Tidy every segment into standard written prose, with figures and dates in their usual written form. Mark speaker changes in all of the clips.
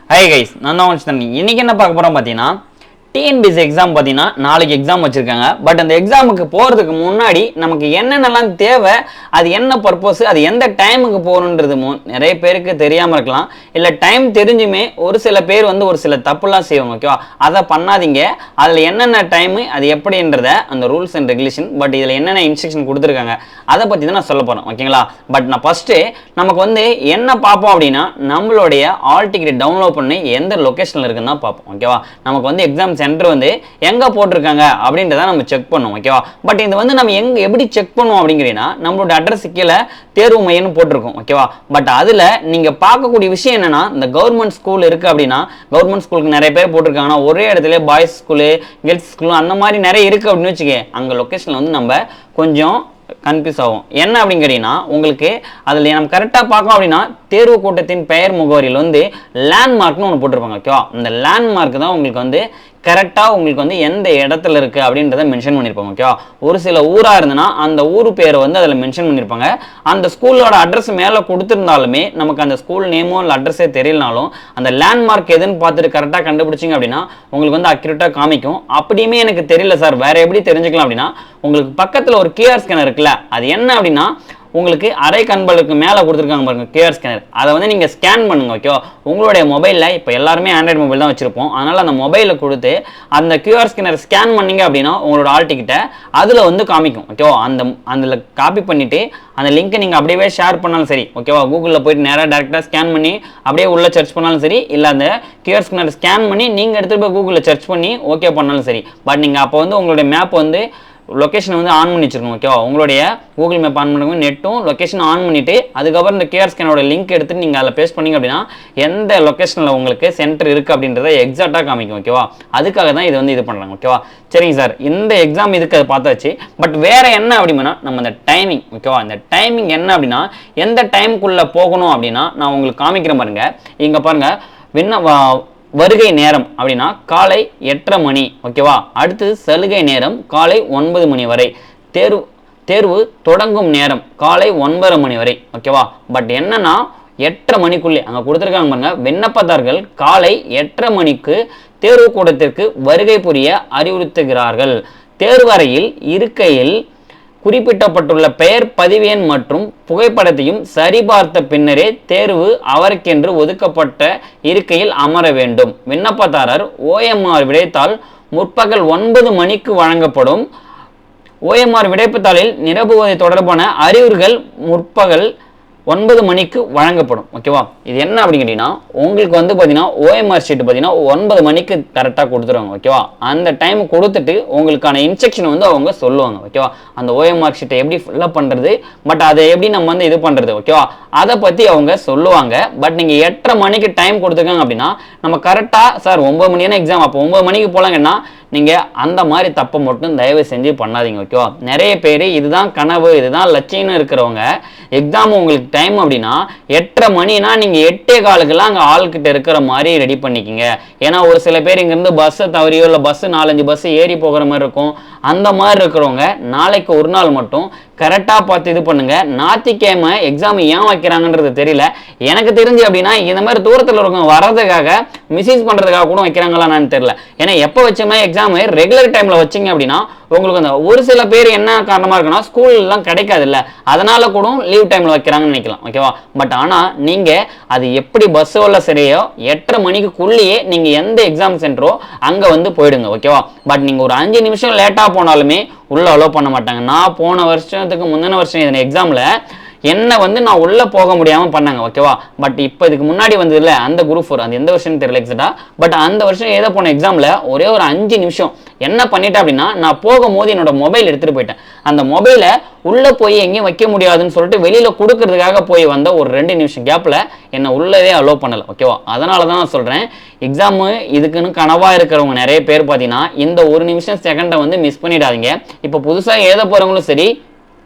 Speaker 1: Hi guys, நான் தான் வச்சுட்டேன். இன்னைக்கு என்ன பார்க்க போறோம் பார்த்தீங்கன்னா, டிஎன்பிஎஸ்சி எக்ஸாம் பார்த்தீங்கன்னா நாளைக்கு எக்ஸாம் வச்சிருக்காங்க. பட் அந்த எக்ஸாமுக்கு போகிறதுக்கு முன்னாடி நமக்கு என்னென்னலாம் தேவை, அது என்ன பர்பஸ், அது எந்த டைமுக்கு போகணுன்றது நிறைய பேருக்கு தெரியாமல் இருக்கலாம். இல்லை டைம் தெரிஞ்சுமே ஒரு சில பேர் வந்து ஒரு சில தப்புலாம் செய்வாங்க. ஓகேவா, அதை பண்ணாதீங்க. அதில் என்னென்ன டைமு, அது எப்படின்றத அந்த ரூல்ஸ் அண்ட் ரெகுலேஷன், பட் இதில் என்னென்ன இன்ஸ்ட்ரக்ஷன் கொடுத்துருக்காங்க அதை பற்றி தான் நான் சொல்ல போகிறேன். ஓகேங்களா, பட் நான் ஃபஸ்ட்டு நமக்கு வந்து என்ன பார்ப்போம் அப்படின்னா, நம்மளுடைய ஆல் டிக்கெட் டவுன்லோட் பண்ணி எந்த லொக்கேஷனில் இருக்குன்னு தான் பார்ப்போம். ஓகேவா, நமக்கு வந்து எக்ஸாம் சென்டர் வந்து எங்கே போட்டிருக்காங்க அப்படின்றத நம்ம செக் பண்ணுவோம். ஓகேவா, பட் இது வந்து நம்ம எப்படி செக் பண்ணுவோம் அப்படிங்கிறீங்கன்னா, நம்மளோட அட்ரஸ் கீழே தேர்வு மையம்னு போட்டிருக்கோம். ஓகேவா, பட் அதில் நீங்கள் பார்க்கக்கூடிய விஷயம் என்னன்னா, இந்த கவர்மெண்ட் ஸ்கூல் இருக்குது அப்படின்னா, கவர்மெண்ட் ஸ்கூலுக்கு நிறைய பேர் போட்டிருக்காங்கன்னா ஒரே இடத்துல பாய்ஸ் ஸ்கூலு கேர்ள்ஸ் ஸ்கூலு அந்த மாதிரி நிறைய இருக்குது அப்படின்னு வச்சுக்க, அங்கே லொக்கேஷனில் வந்து நம்ம கொஞ்சம் கன்ஃபியூஸ் ஆகும். என்ன அப்படிங்கிறீங்கன்னா, உங்களுக்கு அதில் நம்ம கரெக்டாக பார்க்கணும் அப்படின்னா, தேர்வு கூட்டத்தின் பெயர் முகவரியில் வந்து லேண்ட்மார்க்னு ஒன்று போட்டிருப்பாங்க. ஓகேவா, அந்த லேண்ட்மார்க் தான் உங்களுக்கு வந்து கரெக்டாக உங்களுக்கு வந்து எந்த இடத்துல இருக்குது அப்படின்றத மென்ஷன் பண்ணியிருப்பாங்க. ஓகேவா, ஒரு சில ஊராக இருந்ததுன்னா அந்த ஊர் பேரை வந்து அதில் மென்ஷன் பண்ணியிருப்பாங்க. அந்த ஸ்கூலோட அட்ரஸ் மேலே கொடுத்துருந்தாலுமே நமக்கு அந்த ஸ்கூல் நேமோ இல்லை அட்ரஸே தெரியலனாலும் அந்த லேண்ட்மார்க் எதுன்னு பார்த்துட்டு கரெக்டாக கண்டுபிடிச்சிங்க அப்படின்னா உங்களுக்கு வந்து அக்யூரேட்டாக காமிக்கும். அப்படியுமே எனக்கு தெரியல சார், வேறு எப்படி தெரிஞ்சுக்கலாம் அப்படின்னா, உங்களுக்கு பக்கத்தில் ஒரு QR ஸ்கேனர் இருக்குல்ல, அது என்ன அப்படின்னா உங்களுக்கு அரை கண்பலுக்கு மேலே கொடுத்துருக்காங்க பாருங்க QR ஸ்கேனர். அதை வந்து நீங்கள் ஸ்கேன் பண்ணுங்க. ஓகேவா, உங்களுடைய மொபைலில் இப்போ எல்லாருமே ஆண்ட்ராய்டு மொபைல் தான் வச்சுருப்போம். அதனால் அந்த மொபைலில் கொடுத்து அந்த QR ஸ்கேனர் ஸ்கேன் பண்ணிங்க அப்படின்னா உங்களோட ஆல் டிக்கெட்டை அதில் வந்து காமிக்கும். ஓகேவா, அதில் காப்பி பண்ணிவிட்டு அந்த லிங்க்கை நீங்கள் அப்படியே ஷேர் பண்ணாலும் சரி. ஓகேவா, கூகுளில் போய்ட்டு நேராக டேரெக்டாக ஸ்கேன் பண்ணி அப்படியே உள்ளே சர்ச் பண்ணாலும் சரி, இல்லை அந்த QR ஸ்கேனர் ஸ்கேன் பண்ணி நீங்கள் எடுத்துகிட்டு போய் கூகுளில் சர்ச் பண்ணி ஓகே பண்ணாலும் சரி. பட் நீங்கள் அப்போ வந்து உங்களுடைய மேப் வந்து லொக்கேஷனை வந்து ஆன் பண்ணி வச்சுருக்கணும். ஓகேவா, உங்களுடைய கூகுள் மேப் ஆன் பண்ணுங்க, நெட்டும் லொக்கேஷன் ஆன் பண்ணிவிட்டு அதுக்கப்புறம் இந்த QR ஸ்கேனோட லிங்க் எடுத்துட்டு நீங்கள் அதில் பேஸ்ட் பண்ணிங்க அப்படின்னா எந்த லொக்கேஷனில் உங்களுக்கு சென்டர் இருக்குது அப்படின்றத எக்ஸாக்டாக காமிக்கும். ஓகேவா, அதுக்காக தான் இது வந்து இது பண்ணுறாங்க. ஓகேவா, சரிங்க சார், இந்த எக்ஸாம் இதுக்கு அதை பார்த்தாச்சு. பட் வேறு என்ன அப்படின்னா நம்ம இந்த டைமிங். ஓகேவா, இந்த டைமிங் என்ன அப்படின்னா எந்த டைமுக்குள்ளே போகணும் அப்படின்னா நான் உங்களுக்கு காமிக்கிற பாருங்க. இங்கே பாருங்கள், வருகை நேரம் அப்படின்னா காலை 8:30 மணி. ஓகேவா, அடுத்து சலுகை நேரம் காலை 9 மணி வரை. தேர்வு தொடங்கும் நேரம் காலை 9:30 மணி வரை. ஓகேவா, பட் என்னன்னா 8:30 மணிக்குள்ளே அங்கே கொடுத்துருக்காங்க பாருங்க, விண்ணப்பதாரர்கள் காலை 8:30 மணிக்கு தேர்வு கூடத்திற்கு வருகை புரிய அறிவுறுத்துகிறார்கள். தேர்வறையில் இருக்கையில் குறிப்பிட்டப்பட்டுள்ள பெயர், பதிவு எண் மற்றும் புகைப்படத்தையும் சரிபார்த்த பின்னரே தேர்வு அவருக்கென்று ஒதுக்கப்பட்ட இருக்கையில் அமர வேண்டும். விண்ணப்பதாரர் OMR விடைத்தாள் முற்பகல் 9 மணிக்கு வழங்கப்படும். OMR விடைப்புத்தாளில் நிரப்புவது தொடர்பான அறிவுறுகள் முற்பகல் 9 மணிக்கு வழங்கப்படும். ஓகேவா, இது என்ன அப்படிங்கிறீங்கன்னா உங்களுக்கு வந்து பார்த்தீங்கன்னா OMR ஷீட் பார்த்தீங்கன்னா 9 மணிக்கு கரெக்டாக கொடுத்துருவாங்க. ஓகேவா, அந்த டைம் கொடுத்துட்டு உங்களுக்கான இன்ஸ்ட்ரக்ஷன் வந்து அவங்க சொல்லுவாங்க. ஓகேவா, அந்த OMR ஷீட்டை எப்படி ஃபில்லப் பண்ணுறது, பட் அதை எப்படி நம்ம வந்து இது பண்ணுறது, ஓகேவா, அதை பற்றி அவங்க சொல்லுவாங்க. பட் நீங்கள் 8:30 மணிக்கு டைம் கொடுத்துருக்காங்க அப்படின்னா நம்ம கரெக்டாக சார் 9 மணியான எக்ஸாம், அப்போ 9 மணிக்கு போகலாங்கன்னா நீங்கள் அந்த மாதிரி தப்பை மட்டும் தயவு செஞ்சு பண்ணாதீங்க. ஓகேவா, நிறைய பேர் இதுதான் கனவு, இதுதான் லட்சியம்னு இருக்கிறவங்க எக்ஸாம் உங்களுக்கு டைம் அப்படின்னா 8:30 மணினா நீங்கள் 8:15 அங்கே ஆள்கிட்ட இருக்கிற மாதிரி ரெடி பண்ணிக்கிங்க. ஏன்னா ஒரு சில பேர் இங்கேருந்து பஸ்ஸை தவறியோ இல்லை பஸ்ஸு 4-5 பஸ்ஸு ஏறி போகிற மாதிரி இருக்கும். அந்த மாதிரி இருக்கிறவங்க நாளைக்கு ஒரு நாள் மட்டும் கரெக்டாக பார்த்து இது பண்ணுங்க. ஞாயிற்றுக்கிழமை எக்ஸாம் ஏன் வைக்கிறாங்கன்றது தெரியல. எனக்கு தெரிஞ்சு அப்படின்னா இந்த மாதிரி தூரத்தில் இருக்கவங்க வர்றதுக்காக மிஸ்யூஸ் பண்ணுறதுக்காக கூட வைக்கிறாங்களான்னு தெரியல. ஏன்னா எப்போ வச்சோமே எக்ஸாமு ரெகுலர் டைமில் வச்சிங்க அப்படின்னா உங்களுக்கு அந்த ஒரு சில பேர் என்ன காரணமாக இருக்குன்னா ஸ்கூல்லாம் கிடைக்காது இல்லை, அதனால கூட லீவ் டைமில் வைக்கிறாங்கன்னு நினைக்கலாம். ஓகேவா, பட் ஆனால் நீங்கள் அது எப்படி பஸ்ஸோல சரியோ 8:30 மணிக்குள்ளேயே நீங்கள் எந்த எக்ஸாம் சென்டரோ அங்கே வந்து போயிடுங்க. ஓகேவா, பட் நீங்கள் ஒரு 5 நிமிஷம் லேட்டாக போனாலுமே உள்ளே அலோவ் பண்ண மாட்டாங்க. நான் போன வருஷத்துக்கு முந்தின வருஷம் இதன் எக்ஸாமில் என்ன வந்து நான் உள்ளே போக முடியாமல் பண்ணாங்க. ஓகேவா, பட் இப்போ இதுக்கு முன்னாடி வந்தது இல்லை அந்த குரூப் 4, அது எந்த வருஷம் தெரியல எக்ஸாக்டா, பட் அந்த வருஷம் ஏதோ போன எக்ஸாமில் ஒரே ஒரு 5 நிமிஷம் என்ன பண்ணிட்டேன் அப்படின்னா நான் போகும்போது என்னோட மொபைல் எடுத்துகிட்டு போயிட்டேன். அந்த மொபைலை உள்ளே போய் எங்கேயும் வைக்க முடியாதுன்னு சொல்லிட்டு வெளியில் கொடுக்கறதுக்காக போய் வந்த ஒரு 2 நிமிஷம் கேப்பில் என்னை உள்ளவே அலோவ் பண்ணலை. ஓகேவா, அதனால தான் நான் சொல்கிறேன் எக்ஸாமு இதுக்குன்னு கனவாக இருக்கிறவங்க நிறைய பேர் பார்த்தீங்கன்னா இந்த 1 நிமிஷம் செகண்டை வந்து மிஸ் பண்ணிடாதீங்க. இப்போ புதுசாக எழுத போகிறவங்களும் சரி,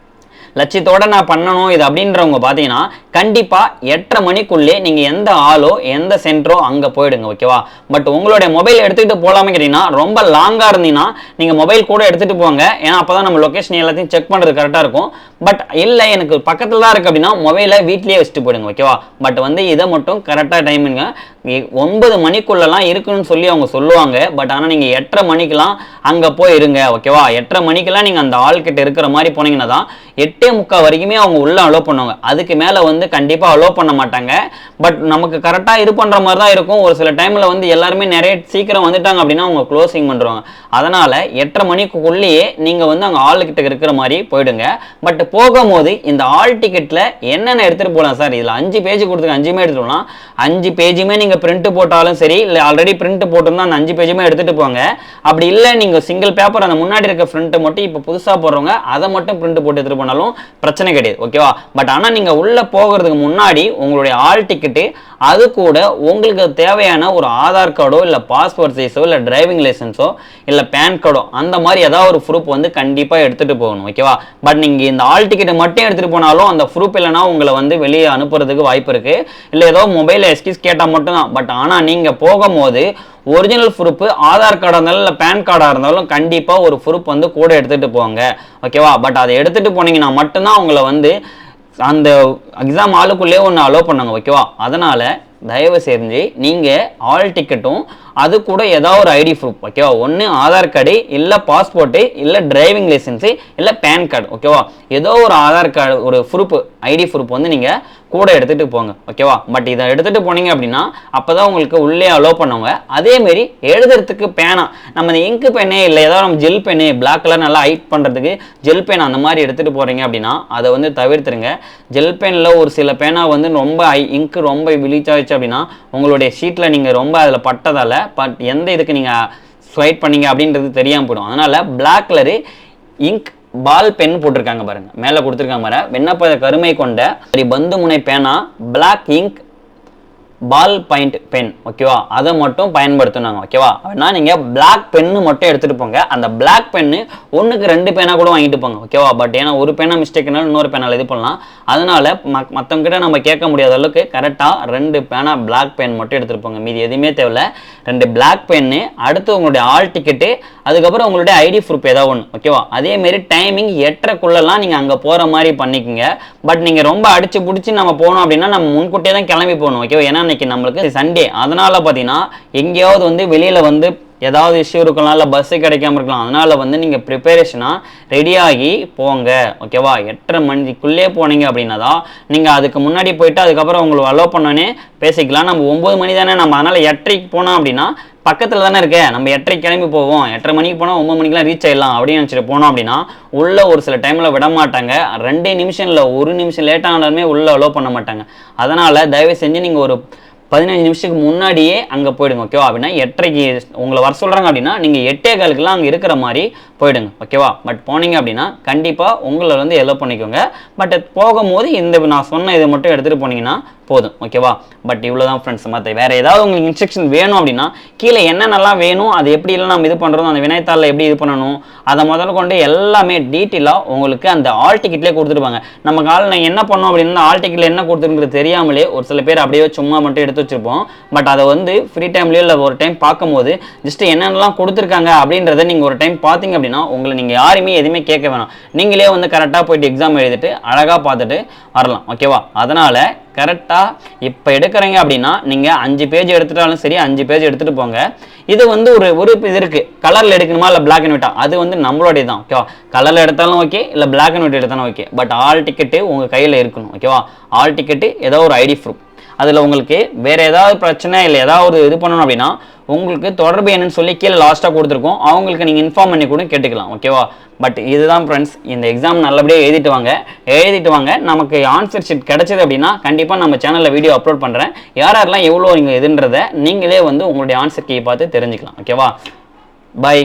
Speaker 1: லட்சியத்தோட நான் பண்ணணும் இது அப்படின்றவங்க பார்த்தீங்கன்னா கண்டிப்பாக 8:30 மணிக்குள்ளே நீங்கள் எந்த ஆளோ எந்த சென்டரோ அங்கே போயிடுங்க. ஓகேவா? பட் உங்களுடைய மொபைல் எடுத்துகிட்டு போகலாமே கேட்டிங்கன்னா ரொம்ப லாங்காக இருந்தீங்கன்னா நீங்கள் மொபைல் கூட எடுத்துகிட்டு போங்க. ஏன்னா அப்போ தான் நம்ம லொக்கேஷன் எல்லாத்தையும் செக் பண்ணுறது கரெக்டாக இருக்கும். பட் இல்லை எனக்கு பக்கத்தில் தான் இருக்குது அப்படின்னா மொபைலை வீட்லேயே வச்சுட்டு போயிடுங்க. ஓகேவா? பட் வந்து இதை மட்டும் கரெக்டாக டைமிங்க 9 மணிக்குள்ளெல்லாம் இருக்குன்னு சொல்லி அவங்க சொல்லுவாங்க. பட் ஆனால் நீங்கள் 8:30 மணிக்கெல்லாம் அங்கே போய் இருங்க. ஓகேவா? 8:30 மணிக்கெல்லாம் நீங்கள் அந்த ஆள்கிட்ட இருக்கிற மாதிரி போனீங்கன்னா தான் 8:45 வரைக்குமே அவங்க உள்ளே அலோவ் பண்ணுவாங்க. அதுக்கு மேலே வந்து கண்டிப்பாக அலோவ் பண்ண மாட்டாங்க. பட் நமக்கு கரெக்டாக இது பண்ணுற மாதிரி தான் இருக்கும். ஒரு சில டைமில் வந்து எல்லாருமே நிறைய சீக்கிரம் வந்துட்டாங்க அப்படின்னா அவங்க க்ளோசிங் பண்ணுறாங்க. அதனால் 8:30 மணிக்குள்ளேயே நீங்கள் வந்து அங்கே ஆள்கிட்ட இருக்கிற மாதிரி போயிடுங்க. பட் போகும்போது இந்த ஆல் டிக்கெட்டில் என்னென்ன எடுத்துகிட்டு போகலாம் சார்? இதில் 5 பேஜ் கொடுத்துருங்க, 5மே எடுத்துகிட்டு போகலாம். 5 பேஜுமே நீங்கள் பிரிண்ட் போட்டாலும் சரி, இல்லை ஆல்ரெடி பிரிண்ட் போட்டிருந்தா அந்த 5 பேஜுமே எடுத்துகிட்டு போங்க. அப்படி இல்லை நீங்கள் சிங்கிள் பேப்பர் அந்த முன்னாடி இருக்க பிரிண்ட்டை மட்டும் இப்போ புதுசாக போடுறவங்க அதை மட்டும் பிரிண்ட் போட்டு எடுத்துகிட்டு போனாலும் பிரச்சனை கிடையாது. ஓகேவா? பட் ஆனால் நீங்கள் உள்ளே போகிறதுக்கு முன்னாடி உங்களுடைய ஆல் டிக்கெட்டு அது கூட உங்களுக்கு தேவையான ஒரு ஆதார் கார்டோ இல்லை பாஸ்போர்ட் சைஸோ இல்லை டிரைவிங் லைசன்ஸோ இல்லை பேன் கார்டோ அந்த மாதிரி ஏதாவது ஒரு ப்ரூஃப் வந்து கண்டிப்பாக எடுத்துகிட்டு போகணும். ஓகேவா? பட் நீங்கள் இந்த ஆல் டிக்கெட்டை மட்டும் எடுத்துகிட்டு போனாலும் அந்த ப்ரூஃப் இல்லைனா உங்களை வந்து வெளியே அனுப்புறதுக்கு வாய்ப்பு இருக்குது. இல்லை ஏதோ மொபைலில் எஸ்கிஸ் கேட்டால் மட்டும்தான். பட் ஆனால் நீங்கள் போகும்போது ஒரிஜினல் ப்ரூஃப் ஆதார் கார்டாக இருந்தாலும் இல்லை பேன் கார்டாக இருந்தாலும் கண்டிப்பாக ஒரு ப்ரூஃப் வந்து கூட எடுத்துகிட்டு போங்க. ஓகேவா? பட் அதை எடுத்துகிட்டு போனீங்கன்னா மட்டும்தான் உங்களை வந்து அந்த எக்ஸாம் ஆளுக்குள்ளேயே ஒன்று அலோவ் பண்ணாங்க. ஓகேவா? அதனால் தயவு செஞ்சு நீங்கள் ஆல் டிக்கெட்டும் அது கூட ஏதாவது ஒரு ஐடி ப்ரூஃப். ஓகேவா? ஒன்று ஆதார் கார்டு இல்லை பாஸ்போர்ட்டு இல்லை டிரைவிங் லைசன்ஸு இல்லை பேன் கார்டு. ஓகேவா? ஏதோ ஒரு ஆதார் கார்டு ஒரு ப்ரூஃப் ஐடி ப்ரூஃப் வந்து நீங்கள் கூட எடுத்துகிட்டு போங்க. ஓகேவா? பட் இதை எடுத்துகிட்டு போனீங்க அப்படின்னா அப்போ தான் உங்களுக்கு உள்ளே அலோவ் பண்ணுவாங்க. அதேமாரி எழுதுறதுக்கு பேனா நம்ம இந்த இங்கு பெண்ணே இல்லை ஏதாவது நம்ம ஜெல் பெண்ணு பிளாக் கலர் நல்லா ஹைட் பண்ணுறதுக்கு ஜெல் பேனா அந்த மாதிரி எடுத்துகிட்டு போகிறீங்க அப்படின்னா அதை வந்து தவிர்த்துருங்க. ஜெல் பெனில் ஒரு சில பேனா வந்து ரொம்ப இங்கு ரொம்ப விழிச் ஆயிடுச்சு அப்படின்னா உங்களுடைய ஷீட்டில் நீங்கள் ரொம்ப அதில் பட்டதால் பட் எந்த இதுக்கு நீங்கள் ஸ்வைப் பண்ணீங்க அப்படின்றது தெரியாமல் போயிடும். அதனால் black colour ink ball pen போட்டிருக்காங்க பாருங்க, மேலே கொடுத்துருக்காங்க பாரு, விண்ணப்ப கருமை கொண்ட பந்து முனை பேனா black ink ball point pen. ஓகேவா? அதை மட்டும் பயன்படுத்தினாங்க. ஓகேவா? அப்படின்னா நீங்கள் பிளாக் பென்னு மட்டும் எடுத்துகிட்டு போங்க. அந்த பிளாக் பென்னு 1க்கு 2 பேனா கூட வாங்கிட்டு போங்க. ஓகேவா? பட் ஏன்னா ஒரு பேனா மிஸ்டேக்னாலும் இன்னொரு பேனால் இது பண்ணலாம். அதனால மற்றவங்கிட்ட நம்ம கேட்க முடியாத அளவுக்கு கரெக்டாக 2 பேனா பிளாக் பென் மட்டும் எடுத்துகிட்டு போங்க. மீதி எதுவுமே தேவையில்ல. 2 பிளாக் பென்னு, அடுத்து உங்களுடைய ஆல் டிக்கெட்டு, அதுக்கப்புறம் உங்களுடைய ஐடி ப்ரூஃப் ஏதாவது ஒன்று. ஓகேவா? அதேமாரி டைமிங் 8:30க்குள்ளெல்லாம் நீங்கள் அங்கே போகிற மாதிரி பண்ணிக்கோங்க. பட் நீங்கள் ரொம்ப அடிச்சு பிடிச்சி நம்ம போகணும் அப்படின்னா நம்ம முன்கூட்டியே தான் கிளம்பி போகணும். ஓகேவா? ஏன்னா இன்னைக்கு நம்மளுக்கு சண்டே. அதனால பார்த்தீங்கன்னா எங்கேயாவது வந்து வெளியில் வந்து ஏதாவது இஷ்யூ இருக்கலாம், இல்லை பஸ்ஸு கிடைக்காம இருக்கலாம். அதனால வந்து நீங்கள் ப்ரிப்பரேஷனாக ரெடியாகி போங்க. ஓகேவா? 8:30 மணிக்குள்ளே போனீங்க அப்படின்னா தான் நீங்கள் அதுக்கு முன்னாடி போயிட்டு அதுக்கப்புறம் உங்களுக்கு அலோவ் பண்ணோன்னே பேசிக்கலாம். நம்ம 9 மணி தானே, நம்ம அதனால் 8:30க்கு போனோம் அப்படின்னா பக்கத்தில் தானே இருக்கே, நம்ம 8:30 கிளம்பி போவோம், 8:30 மணிக்கு போனால் 9 மணிக்கெலாம் ரீச் ஆகிடலாம் அப்படின்னு நினச்சிட்டு போனோம் அப்படின்னா உள்ளே ஒரு சில டைமில் விட மாட்டாங்க. 2 நிமிஷம் இல்லை 1 நிமிஷம் லேட்டானாலுமே உள்ளே அலோவ் பண்ண மாட்டாங்க. அதனால் தயவு செஞ்சு நீங்கள் ஒரு 15 நிமிஷத்துக்கு முன்னாடியே அங்கே போயிடுங்க. ஓகேவா? அப்படின்னா 8:30க்கு உங்களை வர சொல்கிறாங்க அப்படின்னா நீங்கள் 8:15க்குலாம் அங்கே இருக்கிற மாதிரி போயிடுங்க. ஓகேவா? பட் போனீங்க அப்படின்னா கண்டிப்பாக உங்களை வந்து எல்லோ பண்ணிக்கோங்க. பட் போகும்போது இந்த நான் சொன்ன இதை மட்டும் எடுத்துகிட்டு போனீங்கன்னா போதும். ஓகேவா? பட் இவ்வளோ தான் ஃப்ரெண்ட்ஸ். மற்ற வேறு ஏதாவது உங்களுக்கு இன்ஸ்ட்ரக்ஷன் வேணும் அப்படின்னா கீழே என்னென்னலாம் வேணும், அது எப்படி எல்லாம் நம்ம இது பண்ணுறோம், அந்த வினைத்தாளில் எப்படி இது பண்ணணும், அதை முதல்ல கொண்டு எல்லாமே டீட்டெயிலாக உங்களுக்கு அந்த ஆல் டிக்கெட்லேயே கொடுத்துருப்பாங்க. நம்ம நான் என்ன பண்ணோம் அப்படின்னா ஆல் டிக்கெட்டில் என்ன கொடுத்துருங்கிறது தெரியாமலே ஒரு சில பேர் அப்படியே சும்மா மட்டும் எடுத்து வச்சுருப்போம். பட் அதை வந்து ஃப்ரீ டைம்லேயே இல்லை ஒரு டைம் பார்க்கும்போது ஜஸ்ட் என்னென்னலாம் கொடுத்துருக்காங்க அப்படின்றத நீங்கள் ஒரு டைம் பார்த்தீங்க அப்படின்னா உங்களை நீங்கள் யாருமே எதுவுமே கேட்க வேணாம். நீங்களே வந்து கரெக்டாக போயிட்டு எக்ஸாம் எழுதிட்டு அழகாக பார்த்துட்டு வரலாம். ஓகேவா? அதனால் கரெக்டாக இப்போ எடுக்கிறீங்க அப்படின்னா நீங்கள் 5 பேஜ் எடுத்துட்டாலும் சரி 5 பேஜ் எடுத்துகிட்டு போங்க. இது வந்து ஒரு இது இருக்குது, கலரில் எடுக்கணுமா இல்லை பிளாக் அண்ட் ஒயிட்டா, அது வந்து நம்மளுடைய தான். ஓகேவா? கலரில் எடுத்தாலும் ஓகே, இல்லை பிளாக் அண்ட் ஒயிட் எடுத்தாலும் ஓகே. பட் ஆல் டிக்கெட்டு உங்கள் கையில் இருக்கணும். ஓகேவா? ஆல் டிக்கெட்டு ஏதோ ஒரு ஐடி ப்ரூஃப். அதில் உங்களுக்கு வேறு ஏதாவது பிரச்சனை இல்லை ஏதாவது இது பண்ணணும் அப்படின்னா உங்களுக்கு தொடர்பு என்னன்னு சொல்லி கீழே லாஸ்ட்டாக கொடுத்துருக்கோம், அவங்களுக்கு நீங்கள் இன்ஃபார்ம் பண்ணி கூட கேட்டுக்கலாம். ஓகேவா? பட் இதுதான் ஃப்ரெண்ட்ஸ், இந்த எக்ஸாம் நல்லபடியாக எழுதிட்டு வாங்க. நமக்கு ஆன்சர் ஷீட் கிடைச்சது அப்படின்னா கண்டிப்பாக நம்ம சேனலில் வீடியோ அப்லோட் பண்ணுறேன். யாரெல்லாம் எவ்வளோ நீங்கள் இதுன்றதை நீங்களே வந்து உங்களுடைய ஆன்சர் கீயை பார்த்து தெரிஞ்சுக்கலாம். ஓகேவா? பை.